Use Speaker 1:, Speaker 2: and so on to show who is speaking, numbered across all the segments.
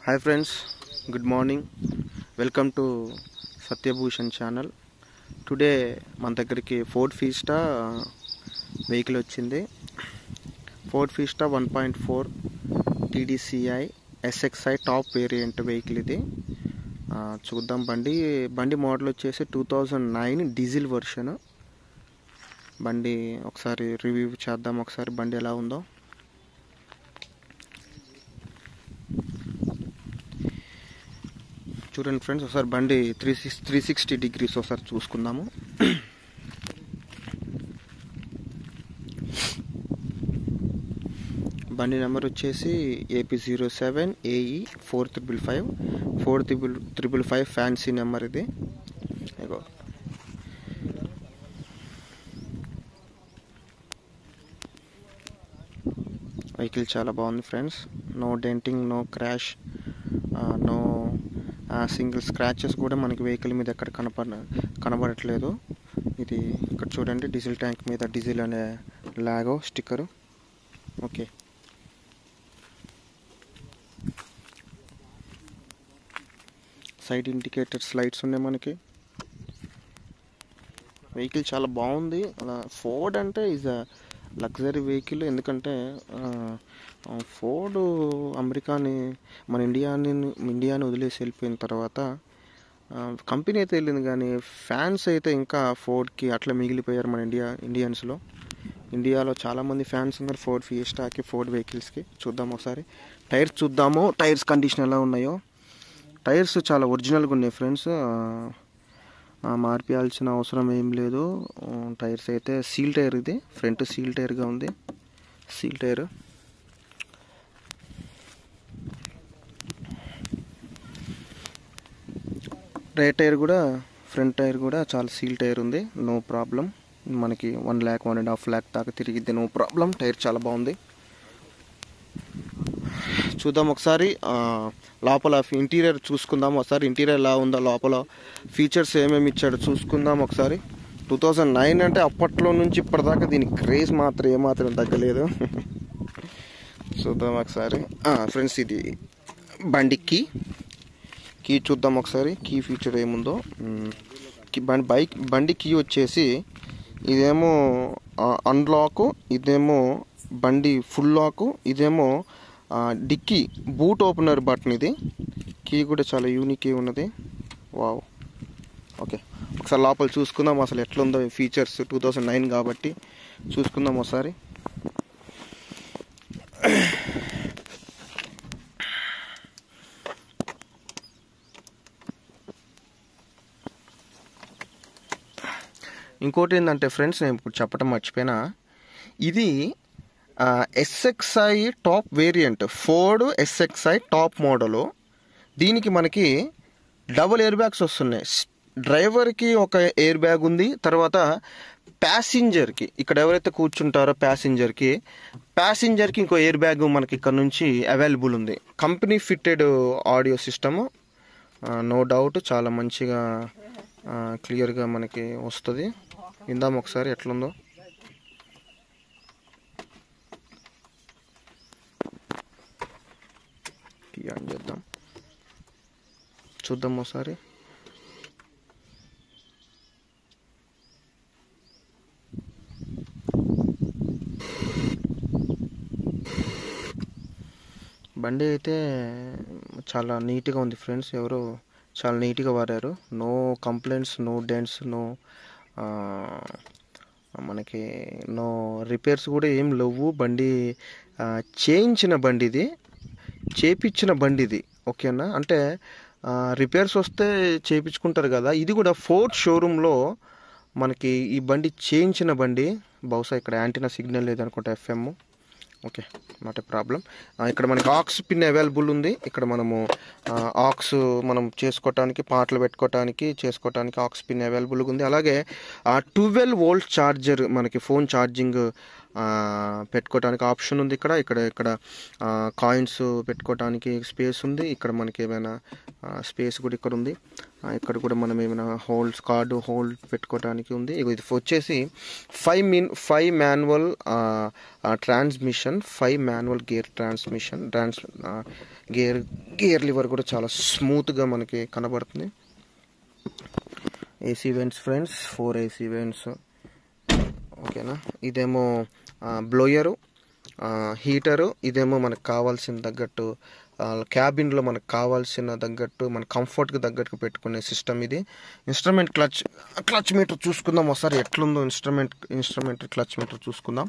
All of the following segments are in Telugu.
Speaker 1: Hi friends, good morning. Welcome to Satyabhushan channel. Today మన దగ్గరికి ఫోర్డ్ ఫీస్టా వెహికల్ వచ్చింది. Ford fiesta 1.4 TDCI SXI top variant vehicle ఇది. చూద్దాం బండి మోడల్ వచ్చేసి 2009 డీజిల్ వర్షన్. బండి ఒకసారి రివ్యూ చేద్దాం. ఒకసారి బండి ఎలా ఉందో చూడండి ఫ్రెండ్స్. ఒకసారి బండి 360 డిగ్రీస్ ఒకసారి చూసుకుందాము. బండి నెంబర్ వచ్చేసి AP07 AE 4555 ఫ్యాన్సీ నెంబర్ ఇది. వెహికల్ చాలా బాగుంది friends. No denting, no crash, no single scratches కూడా మనకి వెహికల్ మీద ఎక్కడ కనబడట్లేదు. ఇది ఇక్కడ చూడండి, డీజిల్ ట్యాంక్ మీద డీజిల్ అనే logo sticker. Okay, side indicators lights ఉన్నాయి మనకి. వెహికల్ చాలా బాగుంది. ఫోర్డ్ అంటే ఈజ్ అ లగ్జరీ వెహికల్. ఎందుకంటే ఫోర్డ్ అమెరికాని మన ఇండియాని వదిలేసి వెళ్ళిపోయిన తర్వాత కంపెనీ అయితే వెళ్ళింది, కానీ ఫ్యాన్స్ అయితే ఇంకా ఫోర్డ్కి అట్లా మిగిలిపోయారు మన ఇండియన్స్లో. ఇండియాలో చాలామంది ఫ్యాన్స్ ఉన్నారు ఫోర్డ్ ఫియస్టాకి, ఫోర్డ్ వెహికల్స్కి. చూద్దాం ఒకసారి టైర్స్ చూద్దాము. టైర్స్ కండిషన్ ఎలా ఉన్నాయో. టైర్స్ చాలా ఒరిజినల్గా ఉన్నాయి ఫ్రెండ్స్. మార్పియాల్సిన అవసరం ఏం లేదు. టైర్స్ అయితే సీల్ టైర్, ఇది ఫ్రంట్ సీల్ టైర్గా ఉంది. Seal tyre. రైట్ టైర్ కూడా, ఫ్రంట్ టైర్ కూడా చాలా సీల్ టైర్ ఉంది. No problem. మనకి 1 lakh 1.5 lakh దాకా తిరిగిద్ది, నో ప్రాబ్లం. టైర్ చాలా బాగుంది. చూద్దాం ఒకసారి లోపల ఇంటీరియర్ చూసుకుందాం. ఒకసారి ఇంటీరియర్ ఎలా ఉందో, లోపల ఫీచర్స్ ఏమేమి ఇచ్చాడో చూసుకుందాం ఒకసారి. 2009 అంటే అప్పట్లో నుంచి ఇప్పటిదాకా దీని క్రేజ్ మాత్రం ఏమాత్రం తగ్గలేదు. చూద్దాం ఒకసారి ఫ్రెండ్స్. ఇది బండి కీ చూద్దాం ఒకసారి. కీ ఫీచర్ ఏముందో. బండి కీ వచ్చేసి ఇదేమో అన్లాక్, ఇదేమో బండి ఫుల్ లాక్, ఇదేమో డిక్కీ బూట్ ఓపెనర్ బటన్. ఇది కీ కూడా చాలా యూనిక్ ఉన్నది. వావ్. ఓకే, ఒకసారి లోపల చూసుకుందాం అసలు ఎట్లుందో ఫీచర్స్. 2009 కాబట్టి చూసుకుందాం ఒకసారి. ఇంకోటి ఏంటంటే ఫ్రెండ్స్, నేను ఇప్పుడు చెప్పడం మర్చిపోయినా, ఇది SXI top variant. Ford SXI top model. దీనికి మనకి డబుల్ ఎయిర్ బ్యాగ్స్ వస్తున్నాయి. డ్రైవర్కి ఒక ఎయిర్ బ్యాగ్ ఉంది, తర్వాత ప్యాసింజర్కి, ఇక్కడ ఎవరైతే కూర్చుంటారో ప్యాసింజర్కి ఇంకో ఎయిర్ బ్యాగ్ మనకి ఇక్కడ నుంచి అవైలబుల్ ఉంది. Company fitted audio system. No doubt చాలా మంచిగా క్లియర్గా మనకి వస్తుంది. విందాం ఒకసారి ఎట్లుందో. ఆన్ చేద్దాం, చూద్దాం ఒకసారి. బండి అయితే చాలా నీట్గా ఉంది ఫ్రెండ్స్. ఎవరో చాలా నీట్గా వాడారు. No complaints, no dents, no మనకి నో రిపేర్స్ కూడా ఏం లేవు. బండి చేయించిన బండి ఇది, చేపించిన బండి ఇది. ఓకేనా, అంటే రిపేర్స్ వస్తే చేయించుకుంటారు కదా. ఇది కూడా ఫోర్డ్ షోరూంలో మనకి ఈ బండి చేయించిన బండి. బహుశా ఇక్కడ యాంటీనా సిగ్నల్ లేదనుకుంటా, FM. Okay, not a problem. ఇక్కడ మనకి ఆక్స్ పిన్ అవైలబుల్ ఉంది. ఇక్కడ మనము ఆక్స్ మనం చేసుకోవటానికి, పాటలు పెట్టుకోవటానికి ఆక్స్ పిన్ అవైలబుల్గా ఉంది. అలాగే 12 volt ఛార్జర్, మనకి ఫోన్ ఛార్జింగ్ పెట్టుకోవడానికి ఆప్షన్ ఉంది. ఇక్కడ ఇక్కడ ఇక్కడ కాయిన్స్ పెట్టుకోవడానికి స్పేస్ ఉంది. ఇక్కడ మనకి ఏమైనా స్పేస్ కూడా ఇక్కడ ఉంది. ఇక్కడ కూడా మనం ఏమైనా కార్డు హోల్డ్ పెట్టుకోవడానికి ఉంది. ఇది వచ్చేసి 5 manual transmission, 5 manual gear transmission. Gear lever కూడా చాలా స్మూత్గా మనకి కనబడుతుంది. AC vents friends, 4 AC vents. ఓకేనా, ఇదేమో బ్లోయరు, హీటరు. ఇదేమో మనకు కావాల్సిన తగ్గట్టు క్యాబిన్లో మనకు కావాల్సిన తగ్గట్టు మన కంఫర్ట్కి తగ్గట్టు పెట్టుకునే సిస్టమ్ ఇది. ఇన్స్ట్రుమెంట్ క్లచ్ మీటర్ చూసుకుందాం ఒకసారి ఎట్లుందో. ఇన్స్ట్రుమెంట్ క్లచ్ మీటర్ చూసుకుందాం.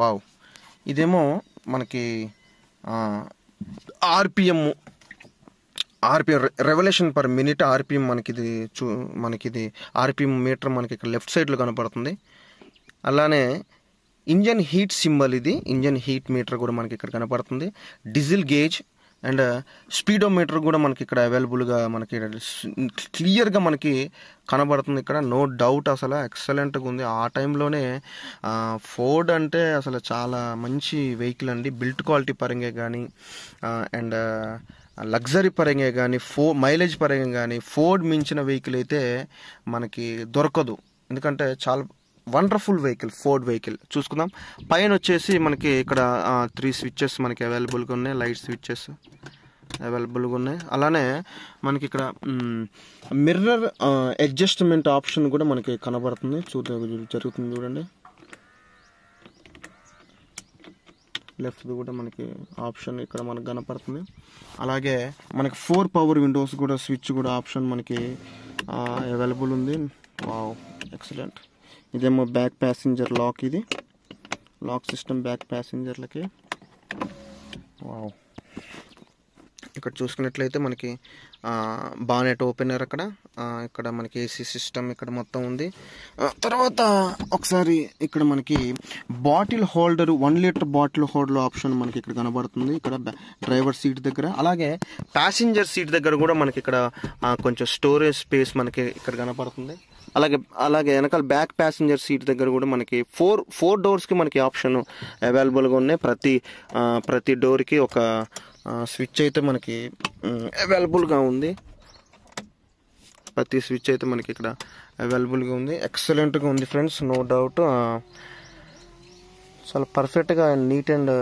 Speaker 1: వావ్, ఇదేమో మనకి RPM revolution per minute RPM మనకిది ఆర్పిఎం మీటర్ మనకి ఇక్కడ లెఫ్ట్ సైడ్లో కనపడుతుంది. అలానే ఇంజన్ హీట్ సింబల్, ఇది ఇంజన్ హీట్ మీటర్ కూడా మనకి ఇక్కడ కనపడుతుంది. డీజిల్ గేజ్ అండ్ స్పీడోమీటర్ కూడా మనకి ఇక్కడ అవైలబుల్గా మనకి క్లియర్గా మనకి కనబడుతుంది. ఇక్కడ నో డౌట్, అసలు ఎక్సలెంట్గా ఉంది. ఆ టైంలోనే ఫోర్డ్ అంటే అసలు చాలా మంచి వెహికల్ అండి. బిల్ట్ క్వాలిటీ పరంగా కానీ అండ్ లగ్జరీ పరంగా కానీ మైలేజ్ పరంగా కానీ ఫోర్డ్ మించిన వెహికల్ అయితే మనకి దొరకదు. ఎందుకంటే చాలా వండర్ఫుల్ వెహికల్, ఫోర్డ్ వెహికల్. చూసుకుందాం. పైన వచ్చేసి మనకి ఇక్కడ 3 స్విచ్చెస్ మనకి అవైలబుల్గా ఉన్నాయి. లైట్ స్విచ్చెస్ అవైలబుల్గా ఉన్నాయి. అలానే మనకి ఇక్కడ మిర్రర్ అడ్జస్ట్మెంట్ ఆప్షన్ కూడా మనకి కనబడుతుంది. జరుగుతుంది చూడండి. లెఫ్ట్ కూడా మనకి ఆప్షన్ ఇక్కడ మనకు కనపడుతుంది. అలాగే మనకి 4 పవర్ విండోస్ కూడా స్విచ్ కూడా ఆప్షన్ మనకి అవైలబుల్ ఉంది. Wow, excellent. ఇదేమో బ్యాక్ ప్యాసింజర్ లాక్, ఇది లాక్ సిస్టమ్ బ్యాక్ ప్యాసింజర్లకి. వావ్, ఇక్కడ చూసుకున్నట్లయితే మనకి బానెట్ ఓపెనర్, ఇక్కడ మనకి ఏసీ సిస్టమ్ ఇక్కడ మొత్తం ఉంది. తర్వాత ఒకసారి ఇక్కడ మనకి bottle holder, 1 litre bottle holder option మనకి ఇక్కడ కనబడుతుంది. ఇక్కడ డ్రైవర్ సీట్ దగ్గర, అలాగే ప్యాసింజర్ సీట్ దగ్గర కూడా మనకి ఇక్కడ కొంచెం స్టోరేజ్ స్పేస్ మనకి ఇక్కడ కనపడుతుంది. అలాగే వెనకాల బ్యాక్ ప్యాసింజర్ సీట్ దగ్గర కూడా మనకి 4 డోర్స్కి మనకి ఆప్షన్ అవైలబుల్గా ఉన్నాయి. ప్రతి డోర్కి ఒక స్విచ్ అయితే మనకి అవైలబుల్గా ఉంది. ప్రతి స్విచ్ అయితే మనకి ఇక్కడ అవైలబుల్గా ఉంది. ఎక్సలెంట్గా ఉంది ఫ్రెండ్స్, నో డౌట్. చాలా పర్ఫెక్ట్గా నీట్ అండ్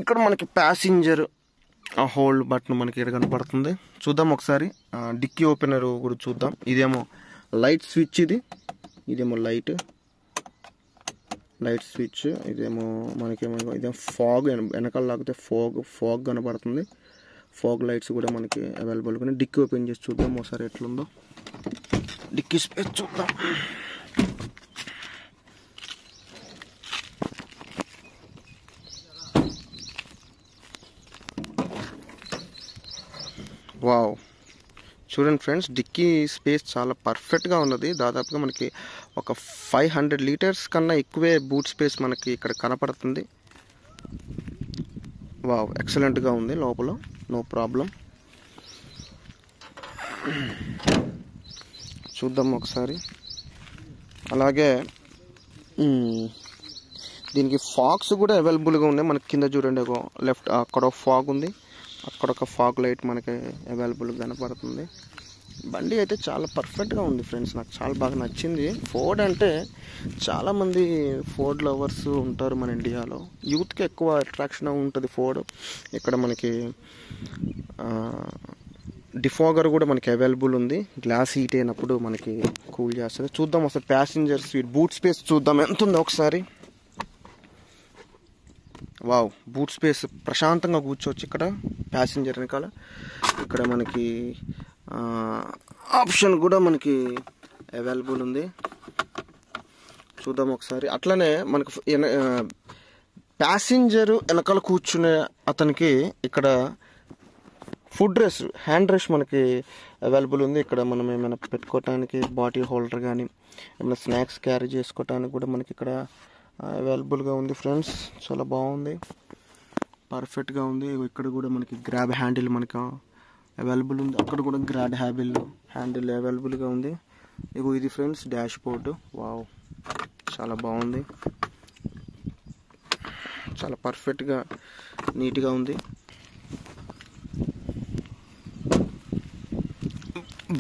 Speaker 1: ఇక్కడ మనకి ప్యాసింజర్ హోల్డ్ బటన్ మనకి ఇక్కడ కనపడుతుంది. చూద్దాం ఒకసారి. డిక్కీ ఓపెనర్ కూడా చూద్దాం. ఇదేమో లైట్ స్విచ్, ఇదేమో లైట్ స్విచ్. ఇదేమో ఇదేమో ఫాగ్, వెనకాల లాగితే ఫాగ్ కనబడుతుంది. ఫాగ్ లైట్స్ కూడా మనకి అవైలబుల్గా ఉన్నాయి. డిక్కీ ఓపెన్ చేసి చూద్దాం ఒకసారి ఎట్లుందో. డిక్కీ స్పేస్ చూద్దాం. వావ్, చూడండి ఫ్రెండ్స్, డిక్కీ స్పేస్ చాలా పర్ఫెక్ట్గా ఉన్నది. దాదాపుగా మనకి ఒక 500 లీటర్స్ కన్నా ఎక్కువే బూట్ స్పేస్ మనకి ఇక్కడ కనపడుతుంది. వావ్, ఎక్సలెంట్గా ఉంది లోపల, నో ప్రాబ్లం. చూద్దాం ఒకసారి. అలాగే దీనికి ఫాగ్స్ కూడా అవైలబుల్గా ఉన్నాయి. మనకి కింద చూడండి, లెఫ్ట్ అక్కడ ఒక ఫాగ్ ఉంది, అక్కడ ఒక ఫాగ్ లైట్ మనకి అవైలబుల్గా కనపడుతుంది. బండి అయితే చాలా పర్ఫెక్ట్గా ఉంది ఫ్రెండ్స్, నాకు చాలా బాగా నచ్చింది. ఫోర్డ్ అంటే చాలామంది ఫోర్డ్ లవర్స్ ఉంటారు మన ఇండియాలో. యూత్కి ఎక్కువ అట్రాక్షన్ ఉంటుంది ఫోర్డ్. ఇక్కడ మనకి డిఫాగర్ కూడా మనకి అవైలబుల్ ఉంది. గ్లాస్ హీట్ అయినప్పుడు మనకి కూల్ చేస్తుంది. చూద్దాం ఒకసారి ప్యాసింజర్ సీట్ బూట్ స్పేస్ చూద్దాం ఎంత ఉందో ఒకసారి. వావ్, బూట్ స్పేస్ ప్రశాంతంగా కూర్చోవచ్చు ఇక్కడ ప్యాసింజర్ వెనకాల. ఇక్కడ మనకి ఆప్షన్ కూడా మనకి అవైలబుల్ ఉంది. చూద్దాం ఒకసారి. అట్లనే మనకు ప్యాసింజర్ వెనకాల కూర్చునే అతనికి ఇక్కడ ఫుడ్ రెస్ట్, హ్యాండ్ రెస్ట్ మనకి అవైలబుల్ ఉంది. ఇక్కడ మనం ఏమైనా పెట్టుకోవటానికి బాటిల్ హోల్డర్ కానీ ఏమైనా స్నాక్స్ క్యారీ చేసుకోవటానికి కూడా మనకి ఇక్కడ అవైలబుల్గా ఉంది ఫ్రెండ్స్. చాలా బాగుంది, పర్ఫెక్ట్గా ఉంది. ఇక్కడ కూడా మనకి గ్రాబ్ హ్యాండిల్ మనకి అవైలబుల్ ఉంది. అక్కడ కూడా గ్రాబ్ హ్యాండిల్ అవైలబుల్గా ఉంది. ఇగో ఇది ఫ్రెండ్స్ డాష్ బోర్డు. వావ్, చాలా బాగుంది, చాలా పర్ఫెక్ట్గా నీట్గా ఉంది.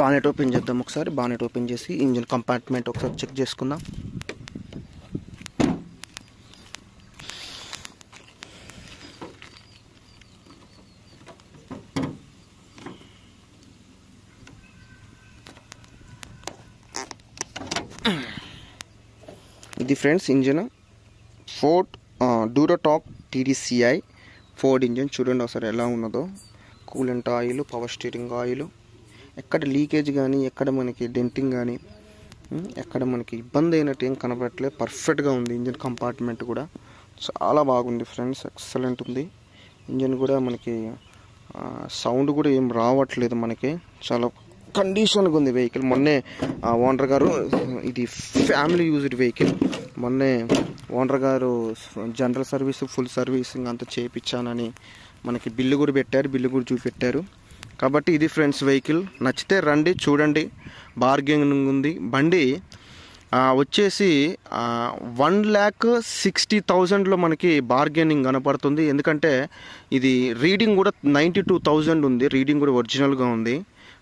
Speaker 1: బానెట్ ఓపెన్ చేద్దాం ఒకసారి. బానెట్ ఓపెన్ చేసి ఇంజిన్ కంపార్ట్మెంట్ ఒకసారి చెక్ చేసుకుందాం. ఇది friends engine Ford Duratorq TDCI Ford engine. చూడండి ఒకసారి ఎలా ఉన్నదో. Coolant oil, power steering oil, ఎక్కడ లీకేజ్ కానీ, ఎక్కడ మనకి డెంటింగ్ కానీ, ఎక్కడ మనకి ఇబ్బంది అయినట్టు ఏం కనబడట్లేదు. పర్ఫెక్ట్గా ఉంది. ఇంజిన్ కంపార్ట్మెంట్ కూడా చాలా బాగుంది ఫ్రెండ్స్, ఎక్సలెంట్ ఉంది. ఇంజిన్ కూడా మనకి సౌండ్ కూడా ఏం రావట్లేదు మనకి. చాలా కండిషన్గా ఉంది వెహికల్. మొన్నే ఓనర్ గారు, ఇది ఫ్యామిలీ యూజ్డ్ వెహికల్, మొన్నే ఓనర్ గారు జనరల్ సర్వీస్, ఫుల్ సర్వీసింగ్ అంతా చేయించానని మనకి బిల్లు కూడా పెట్టారు, బిల్లు కూడా చూపెట్టారు. కాబట్టి ఇది ఫ్రెండ్స్ వెహికల్. నచ్చితే రండి, చూడండి. బార్గెనింగ్ ఉంది. బండి వచ్చేసి 1,60,000లో మనకి బార్గెనింగ్ కనపడుతుంది. ఎందుకంటే ఇది రీడింగ్ కూడా 92,000 ఉంది. రీడింగ్ కూడా ఒరిజినల్గా ఉంది.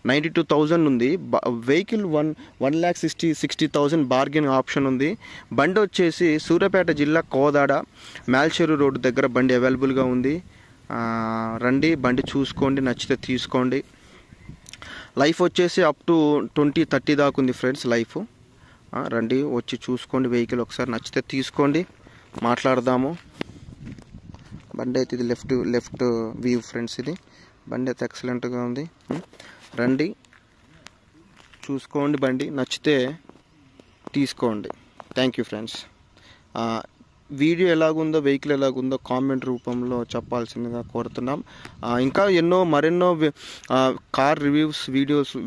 Speaker 1: 92,000 ఉంది. వెహికల్ 1,60,000 బార్గెన్ ఆప్షన్ ఉంది. బండి వచ్చేసి సూర్యాపేట జిల్లా కోదాడ మేల్చెరు రోడ్డు దగ్గర బండి అవైలబుల్గా ఉంది. రండి, బండి చూసుకోండి, నచ్చితే తీసుకోండి. లైఫ్ వచ్చేసి అప్ టు 2030 దాకా ఉంది ఫ్రెండ్స్ లైఫ్. రండి, వచ్చి చూసుకోండి వెహికల్ ఒకసారి, నచ్చితే తీసుకోండి, మాట్లాడదాము. బండి అయితే ఇది లెఫ్ట్ వ్యూ ఫ్రెండ్స్. ఇది బండి అయితే ఎక్సలెంట్గా ఉంది. రండి, చూసుకోండి, బండి నచ్చితే తీసుకోండి. Thank you friends. వీడియో ఎలాగుందో, వెహికల్ ఎలాగుందో కామెంట్ రూపంలో చెప్పాల్సిందిగా కోరుతున్నాం. ఇంకా మరెన్నో కార్ రివ్యూస్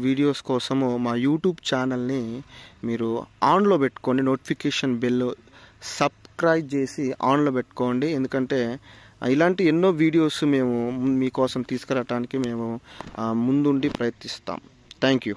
Speaker 1: వీడియోస్ కోసము మా యూట్యూబ్ ఛానల్ని మీరు ఆన్లో పెట్టుకోండి. నోటిఫికేషన్ బెల్ సబ్స్క్రైబ్ చేసి ఆన్లో పెట్టుకోండి. ఎందుకంటే ఇలాంటి ఎన్నో వీడియోస్ మేము మీకోసం తీసుకురావడానికి మేము ముందుండి ప్రయత్నిస్తాం. Thank you.